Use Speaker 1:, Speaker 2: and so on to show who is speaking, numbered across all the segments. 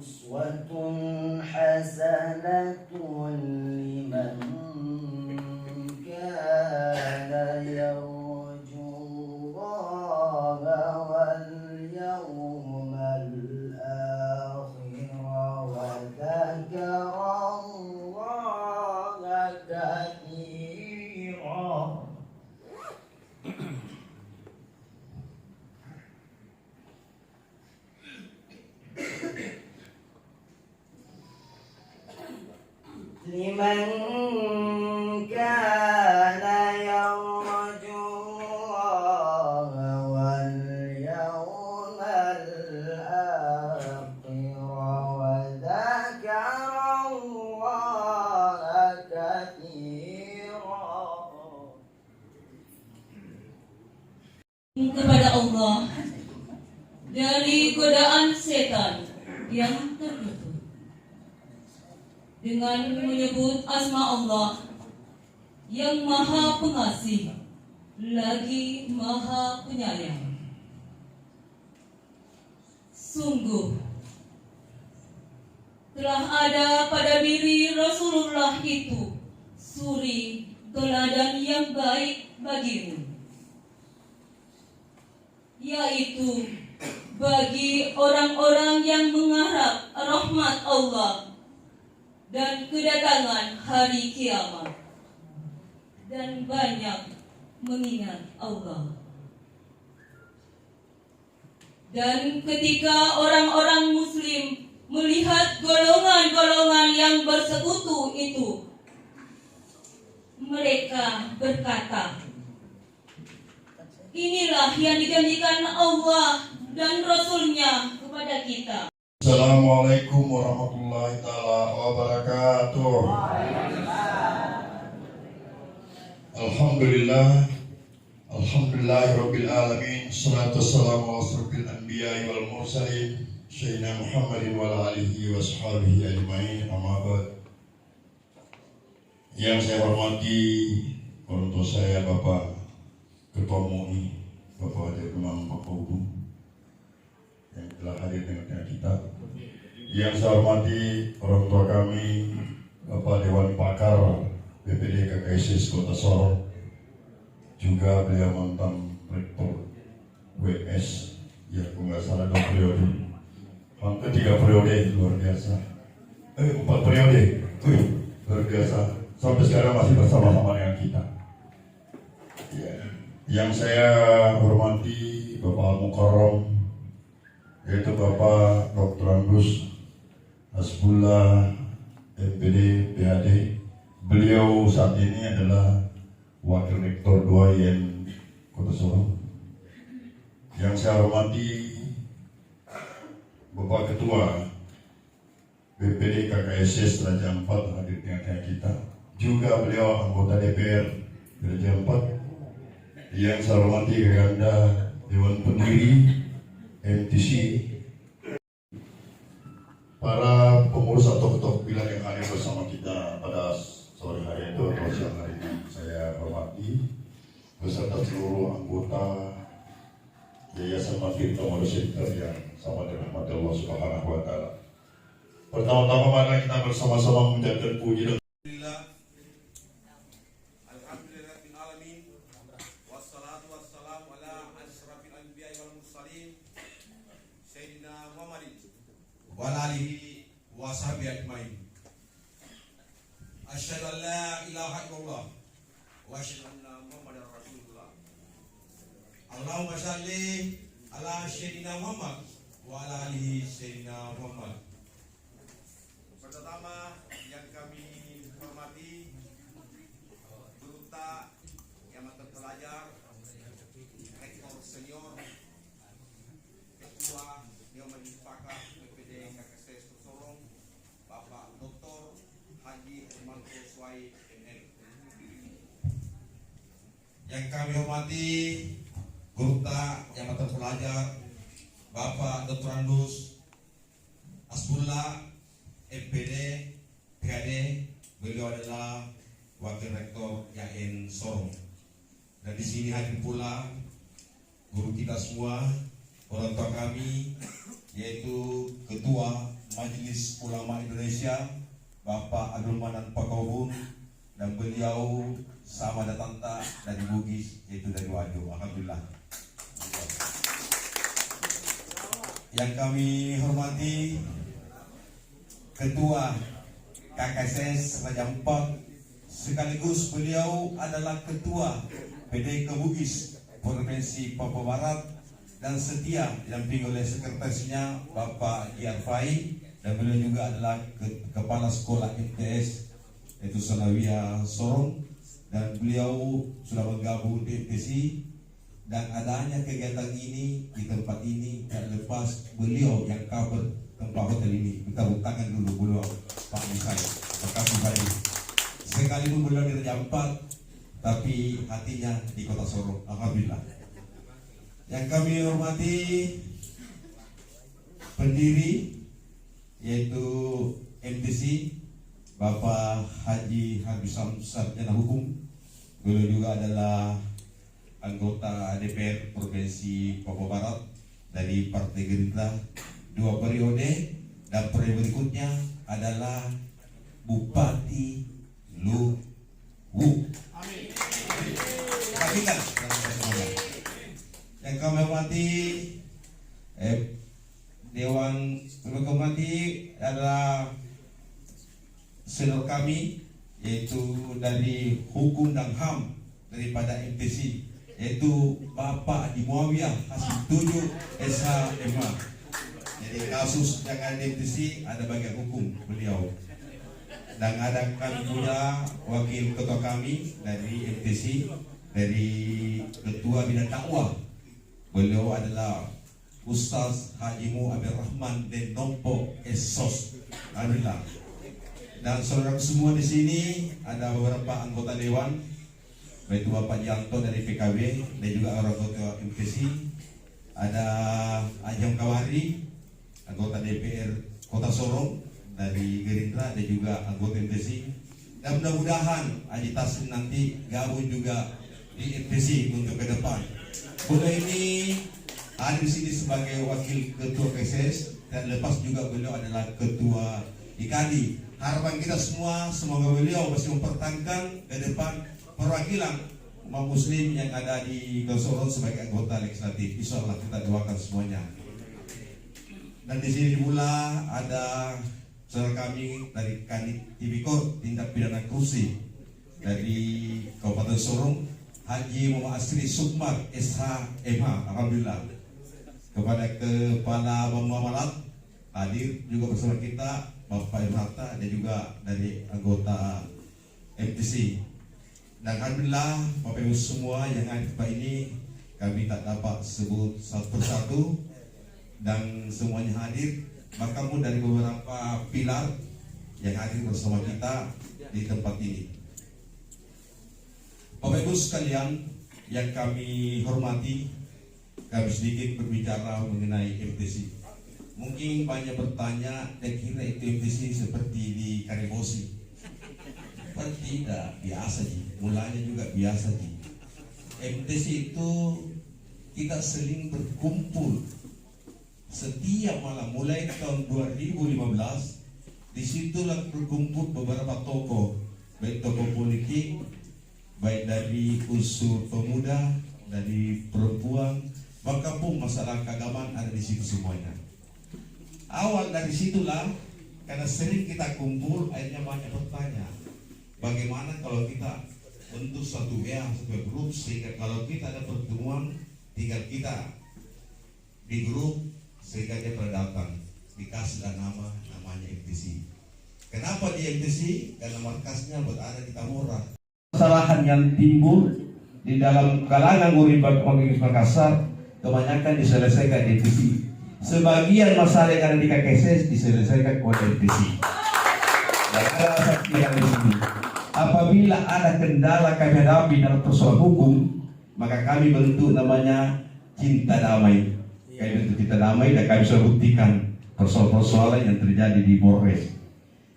Speaker 1: أسوة حسنة لمن كان يرجو الله واليوم الآخر وذكر الله كثيرا. لمن كان يرجو الله واليوم الآخر وذكر الله كثيرا.
Speaker 2: Kepada Allah dari godaan setan yang terkutuk dengan menyebut asma Allah yang Maha Pengasih lagi Maha Penyayang. Sungguh telah ada pada diri Rasulullah itu suri teladan yang baik bagimu, yaitu bagi orang-orang yang mengharap rahmat Allah dan kedatangan hari kiamat dan banyak mengingat Allah. Dan ketika orang-orang muslim melihat golongan-golongan yang bersekutu itu, mereka berkata, inilah yang dijanjikan Allah dan Rasul-Nya kepada kita.
Speaker 3: Assalamualaikum warahmatullahi taala wabarakatuh. Alhamdulillahirabbil alamin. Shalatu wassalamu ala asrofil anbiya'i wal mursalin sayyidina Muhammadin wa ala alihi washabihi ajmain. Amma ba'd. Yang saya hormati orang tua saya, Bapak Ketua MUI, Bapak Haji Imam Bapak Ubu yang telah hadir dengan kita. Yang saya hormati orang tua kami, Bapak Dewan Pakar BPD KKSS Kota Sorong, juga beliau mantan Rektor WS, ya kalau nggak salah 2 periode, hampir 3 periode, luar biasa. 4 periode, luar biasa. Sampai sekarang masih bersama-sama dengan kita. Ya. Yang saya hormati Bapak Al-Mukarram, yaitu Bapak Dr. Andus Hasbullah MPD PhD. Beliau saat ini adalah Wakil Rektor 2 IAIN Kota Sorong. Yang saya hormati Bapak Ketua BPD KKSS Raja Ampat hadir dengan kita. Juga beliau anggota DPR Raja Ampat. Yang saya hormati Ganda Dewan Pendiri MTC, para pengurus atau ketua pilihan yang hadir bersama kita pada sore hari itu atau siang hari ini, saya hormati beserta seluruh anggota Yayasan Mafidah Model Center yang sama dengan rahmat Allah Subhanahu wa Ta'ala. Pertama-tama mari kita bersama-sama mengucapkan puji dan
Speaker 4: Alhamdulillahirabbil alamin. Wassalatu wassalamu ala asyrafil anbiya'i wal mursalin Sayyidina Muhammadin wa alihi wa sahbihi ajmain. Asyhadu an la ilaha illallah wa asyhadu anna Muhammadar Rasulullah. Allahumma shalli ala Sayyidina Muhammad wa ala alihi Sayyidina Muhammad. Pertama yang kami hormati Duta yang terpelajar, Rektor Senior, Ketua Dewan Pakar BPD KKSS Sorong, Bapak Dr. Haji Hermanto Suai ML. Yang kami hormati Duta yang terpelajar, Bapak Dr. Andus Hasbullah MPD PhD. Beliau adalah Wakil Rektor IAIN Sorong. Dan di sini hadir pula guru kita semua, orang tua kami, yaitu Ketua Majelis Indonesia, Bapak Agrumanan Pakauhun, dan beliau sama ada tanta dari Bugis, yaitu dari Wajo. Alhamdulillah. Yang kami hormati Ketua KKSS Raja Ampat, sekaligus beliau adalah Ketua PD Bugis Provinsi Papua Barat, dan setia didampingi oleh sekretarisnya Bapak Giarfai, dan beliau juga adalah Kepala Sekolah MTS yaitu Sanawiyah Sorong, dan beliau sudah bergabung di MTC. Dan adanya kegiatan ini di tempat ini tak lepas beliau yang cover tempat hotel ini. Kita tangan dulu beliau Pak Misai. Terima kasih banyak. Sekalipun beliau di Raja Ampat, tapi hatinya di Kota Sorong. Alhamdulillah. Yang kami hormati pendiri yaitu MTC Bapak Haji Habisam Sarjana Hukum. Beliau juga adalah anggota DPR Provinsi Papua Barat dari Partai Gerindra 2 periode, dan periode berikutnya adalah Bupati Luwu. Amin. Yang kami hormati Dewan Hormati adalah senior kami, yaitu dari Hukum dan HAM daripada MTC, yaitu Bapak Haji Muawiyah Hasim 7 SHMA. Jadi kasus yang ada di MTC ada bagian hukum beliau. Dan ada kami punya wakil ketua kami dari MTC, dari Ketua Bidang Dakwah. Beliau adalah Ustaz Haji Mu Abir Rahman dan Nompo Esos. Alhamdulillah. Dan saudara semua di sini ada beberapa anggota dewan, yaitu Bapak Janto dari PKB dan juga orang anggota MTC, ada Ajam Kawari, anggota DPR Kota Sorong dari Gerindra dan juga anggota MTC. Dan mudah-mudahan Haji Taslim nanti gabung juga di MTC untuk ke depan. Beliau ini ada di sini sebagai wakil ketua KSS, dan lepas juga beliau adalah ketua IKADI. Harapan kita semua, semoga beliau masih mempertahankan ke depan perwakilan umat muslim yang ada di Sorong sebagai anggota legislatif. Insya Allah kita doakan semuanya. Dan di sini pula ada saudara kami dari Kanit Tipikor Tindak Pidana Korupsi dari Kabupaten Sorong, Haji Muhammad Asri Sukmar SHMH. Alhamdulillah. Kepada Kepala Muamalat hadir juga bersama kita Bapak Imrata dan juga dari anggota MTC. Dan alhamdulillah Bapak Ibu semua yang ada di tempat ini kami tak dapat sebut satu persatu, dan semuanya hadir, bahkan pun dari beberapa pilar yang hadir bersama kita di tempat ini. Bapak Ibu sekalian yang kami hormati, kami sedikit berbicara mengenai MTC. Mungkin banyak bertanya, dan kira itu MTC seperti di Karibosi. Tidak, biasa sih. Mulanya juga biasa sih. MTC itu kita sering berkumpul setiap malam mulai tahun 2015. Disitulah berkumpul beberapa tokoh, baik tokoh politik, baik dari unsur pemuda, dari perempuan, bahkan pun masalah keagamaan ada di situ semuanya. Awal dari situlah, karena sering kita kumpul, akhirnya banyak bertanya, bagaimana kalau kita bentuk satu grup, sehingga kalau kita ada pertemuan, tinggal kita di grup, sehingga dia pada datang, dikasih namanya MTC. Kenapa di MTC? Karena markasnya berada di Tambora. Kesalahan yang timbul di dalam kalangan murid Provinsi Makassar kebanyakan diselesaikan di MTC. Sebagian masalah yang ada di KKSS diselesaikan oleh MTC. Dan ada saksi yang di sini. Apabila ada kendala kami hadapi dalam persoalan hukum, maka kami bentuk namanya Cinta Damai. Kami bentuk Cinta Damai dan kami bisa buktikan persoalan-persoalan yang terjadi di Polres.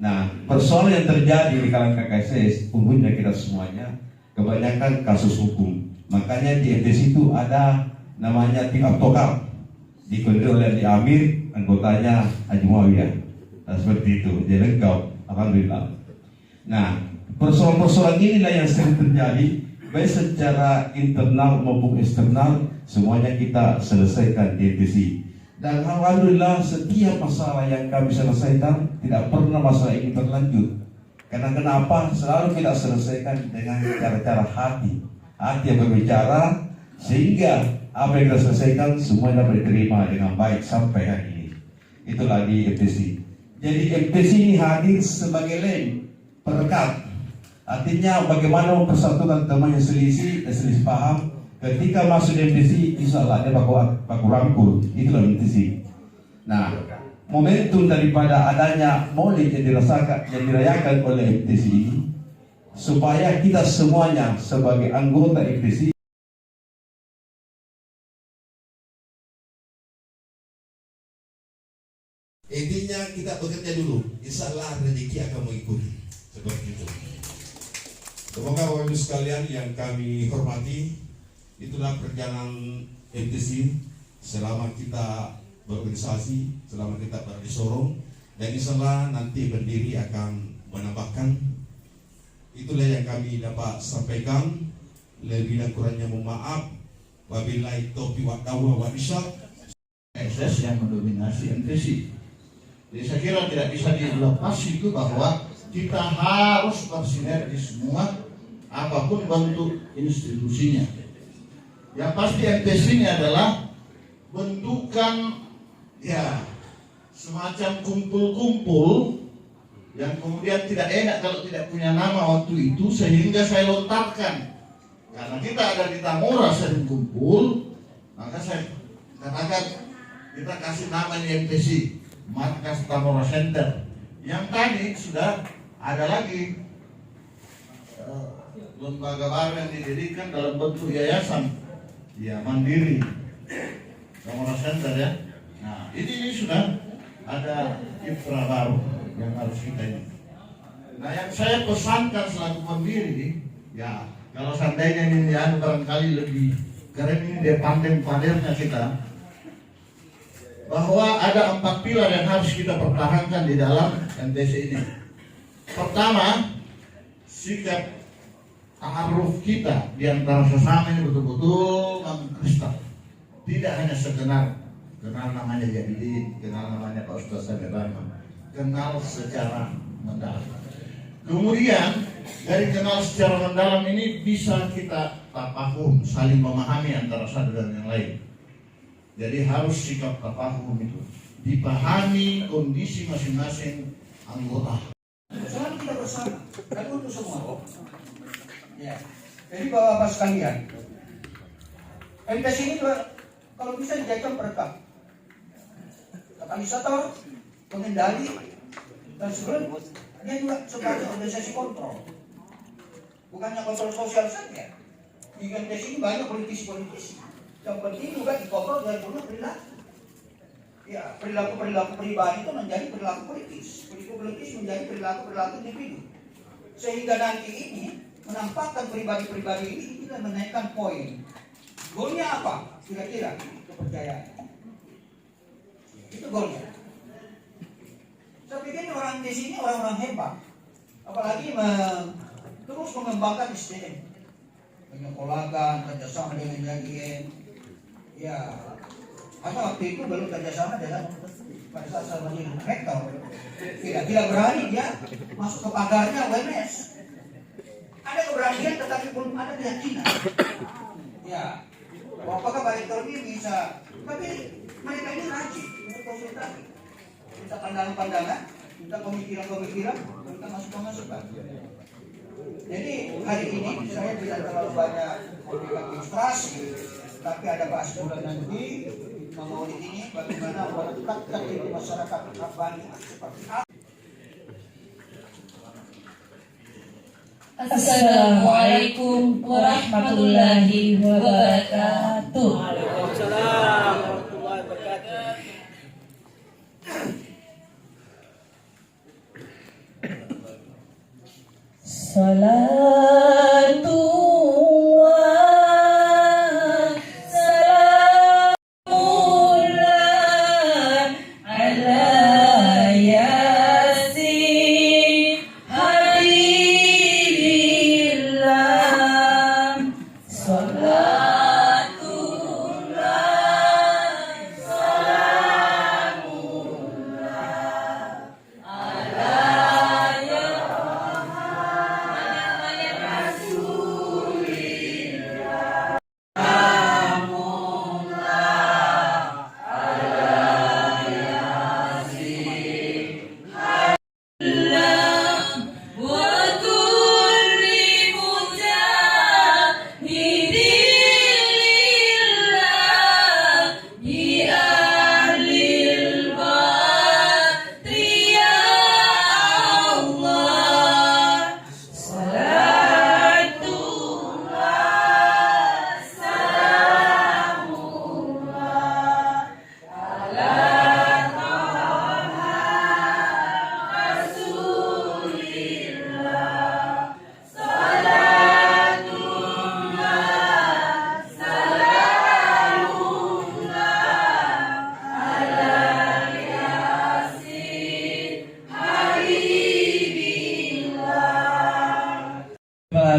Speaker 4: Nah, persoalan yang terjadi di kalangan KKSS, umumnya kita semuanya kebanyakan kasus hukum. Makanya di MTC itu ada namanya tim advokat, dikoordinir oleh Di Amir, anggotanya Haji Muawiyah.
Speaker 5: Nah, seperti itu, jadi lengkap, alhamdulillah. Nah, persoalan-persoalan inilah yang sering terjadi, baik secara internal maupun eksternal, semuanya kita selesaikan di MTC. Dan alhamdulillah setiap masalah yang kami selesaikan tidak pernah masalah ini berlanjut. Karena kenapa? Selalu kita selesaikan dengan cara-cara hati yang berbicara, sehingga apa yang kita selesaikan semua dapat diterima dengan baik sampai hari ini. Itulah di MTC. Jadi MTC ini hadir sebagai lem perekat. Artinya bagaimana mempersatukan teman yang selisih paham. Ketika masuk di MTC, insya Allah dia baku rangkul. Itulah MTC. Nah, momentum daripada adanya Maulid yang dirayakan oleh MTC ini, supaya kita semuanya sebagai anggota MTC
Speaker 4: intinya kita bekerja dulu, insya Allah rezeki akan mengikuti. Seperti itu. Semoga Bapak Ibu sekalian yang kami hormati, itulah perjalanan MTC selama kita berorganisasi, selama kita berada di Sorong, dan insya Allah nanti berdiri akan menambahkan. Itulah yang kami dapat sampaikan. Lebih dan kurangnya mohon maaf. Wabillahi taufiq wal hidayah wal irsyad.
Speaker 6: SS yang mendominasi MTC. Jadi saya kira tidak bisa dilepas itu bahwa kita harus bersinergi semua, apapun bentuk institusinya. Yang pasti MTC ini adalah bentukan ya semacam kumpul-kumpul yang kemudian tidak enak kalau tidak punya nama waktu itu, sehingga saya lontarkan. Karena kita ada di Tamora sering kumpul, maka saya katakan kita kasih nama ini MTC, Markas Tamora Center. Yang tadi sudah ada lagi lembaga baru yang didirikan dalam bentuk yayasan, ya mandiri, Tamora Center ya. Nah ini sudah ada infra baru yang harus kita ini. Nah yang saya pesankan selaku pendiri, ya kalau seandainya ini barangkali lebih keren ini dia pandem-pandemnya kita, bahwa ada 4 pilar yang harus kita pertahankan di dalam MTC ini. Pertama, sikap ta'aruf kita di antara sesama ini betul-betul mengkristal. Tidak hanya sekedar kenal namanya Jabilin, kenal namanya Pak Ustaz Sadarama, kenal secara mendalam. Kemudian dari kenal secara mendalam ini bisa kita tafahum, saling memahami antara satu dan yang lain. Jadi harus sikap tafahum itu dipahami kondisi masing-masing anggota.
Speaker 7: Soal kita bersama dan untuk semua. Ya. Jadi bapak-bapak sekalian, MTC ini juga kalau bisa dijadikan perekam, katalisator, pengendali, dan sebagainya. Dia juga sebagai organisasi kontrol. Bukannya kontrol sosial saja. Di MTC ini banyak politisi-politisi. Yang penting juga dikontrol dari perilaku. Ya, perilaku pribadi itu menjadi perilaku politis. Perilaku politis menjadi perilaku individu. Sehingga nanti ini menampakkan pribadi-pribadi ini kita menaikkan poin. Goalnya apa? Kira-kira kepercayaan. Itu goalnya. Saya pikir orang di sini orang-orang hebat. Apalagi terus mengembangkan SDM. Penyekolakan, kerjasama dengan YGN. Ya, karena waktu itu belum kerjasama dengan pada saat saya menjadi rektor. Tidak berani dia masuk ke pagarnya UMS. Ada keberanian tetapi belum ada keyakinan. Ya, apakah Pak Rektor ini bisa? Tapi mereka ini rajin untuk konsultasi, minta pandangan-pandangan, minta pemikiran-pemikiran, minta masukan-masukan. Jadi hari ini saya tidak terlalu banyak memberikan ilustrasi, tapi ada bahas juga nanti Maulid ini bagaimana meletakkan di masyarakat Rabbani seperti apa.
Speaker 2: Assalamualaikum warahmatullahi wabarakatuh.
Speaker 1: Waalaikumsalam warahmatullahi wabarakatuh.
Speaker 2: Salatu wa salamullah ala ya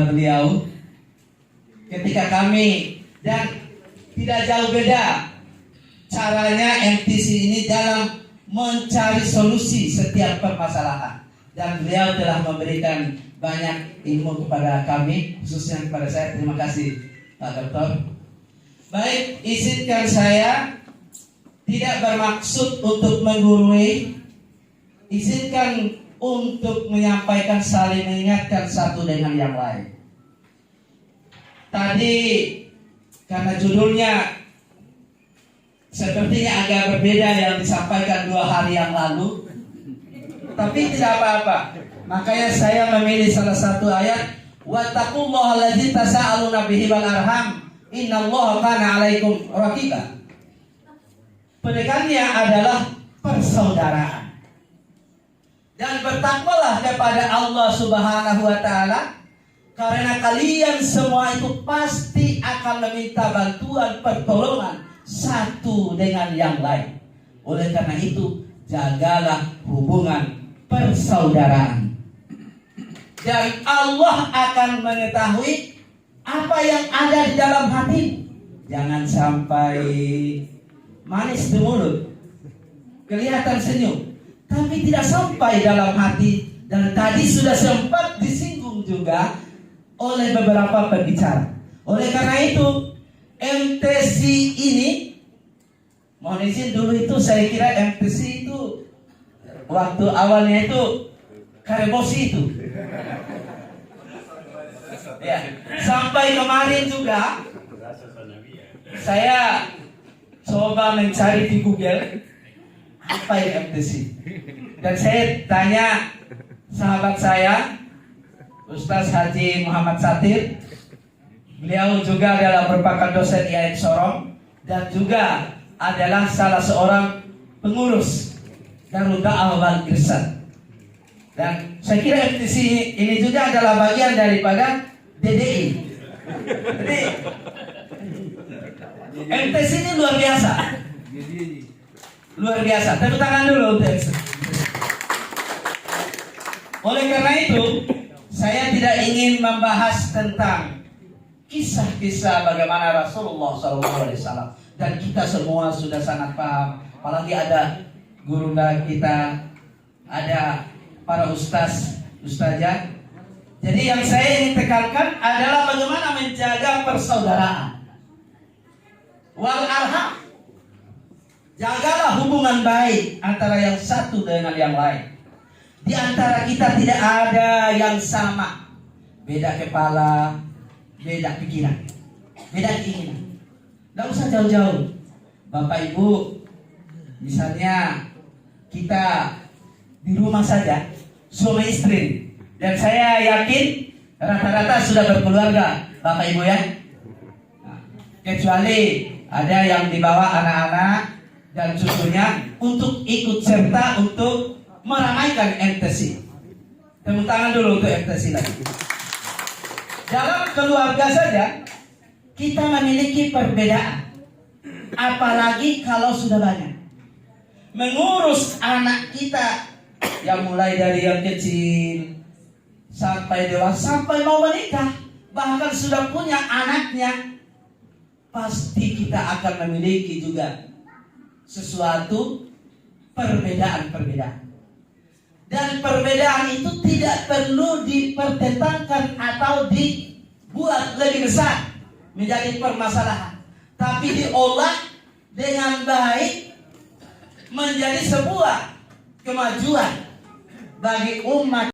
Speaker 1: beliau ketika kami, dan tidak jauh beda caranya MTC ini dalam mencari solusi setiap permasalahan, dan beliau telah memberikan banyak ilmu kepada kami, khususnya kepada saya. Terima kasih Pak Dokter. Baik, izinkan saya tidak bermaksud untuk menggurui, izinkan untuk menyampaikan, saling mengingatkan satu dengan yang lain. Tadi karena judulnya sepertinya agak berbeda yang disampaikan 2 hari yang lalu, tapi tidak apa-apa. Makanya saya memilih salah satu ayat, wattaqullaha allazi tasaaluna bihi wal arham innallaha kana 'alaikum raqiba. Penekannya adalah persaudaraan. Dan bertakwalah kepada Allah Subhanahu wa taala, karena kalian semua itu pasti akan meminta bantuan pertolongan satu dengan yang lain. Oleh karena itu, jagalah hubungan persaudaraan. Dan Allah akan mengetahui apa yang ada di dalam hati. Jangan sampai manis di mulut, kelihatan senyum, tapi tidak sampai dalam hati. Dan tadi sudah sempat disinggung juga oleh beberapa pembicara. Oleh karena itu, MTC ini, mohon izin dulu, itu saya kira MTC itu waktu awalnya itu karebosi itu. Ya, sampai kemarin juga saya coba mencari di Google apa yang MTC. Dan saya tanya sahabat saya, Ustaz Haji Muhammad Satir. Beliau juga adalah merupakan dosen IAIN Sorong dan juga adalah salah seorang pengurus Darul Da'wah wal Irsyad. Dan saya kira MTC ini juga adalah bagian daripada DDI. Jadi MTC ini luar biasa. Luar biasa. Tepuk tangan dulu untuk MTC. Oleh karena itu, saya tidak ingin membahas tentang kisah-kisah bagaimana Rasulullah SAW, dan kita semua sudah sangat paham. Apalagi ada guru kita, ada para ustazah. Jadi yang saya ingin tekankan adalah bagaimana menjaga persaudaraan. Wal arham, jagalah hubungan baik antara yang satu dengan yang lain. Di antara kita tidak ada yang sama. Beda kepala, beda pikiran, beda keinginan. Tidak usah jauh-jauh. Bapak Ibu, misalnya kita di rumah saja, suami istri, dan saya yakin rata-rata sudah berkeluarga, Bapak Ibu ya. Nah, kecuali ada yang dibawa anak-anak dan cucunya untuk ikut serta untuk meramaikan MTC. Tepuk tangan dulu untuk MTC lagi. Dalam keluarga saja kita memiliki perbedaan, apalagi kalau sudah banyak. Mengurus anak kita yang mulai dari yang kecil sampai dewasa, sampai mau menikah, bahkan sudah punya anaknya, pasti kita akan memiliki juga sesuatu perbedaan-perbedaan. Dan perbedaan itu tidak perlu dipertentangkan atau dibuat lebih besar menjadi permasalahan, tapi diolah dengan baik menjadi sebuah kemajuan bagi umat.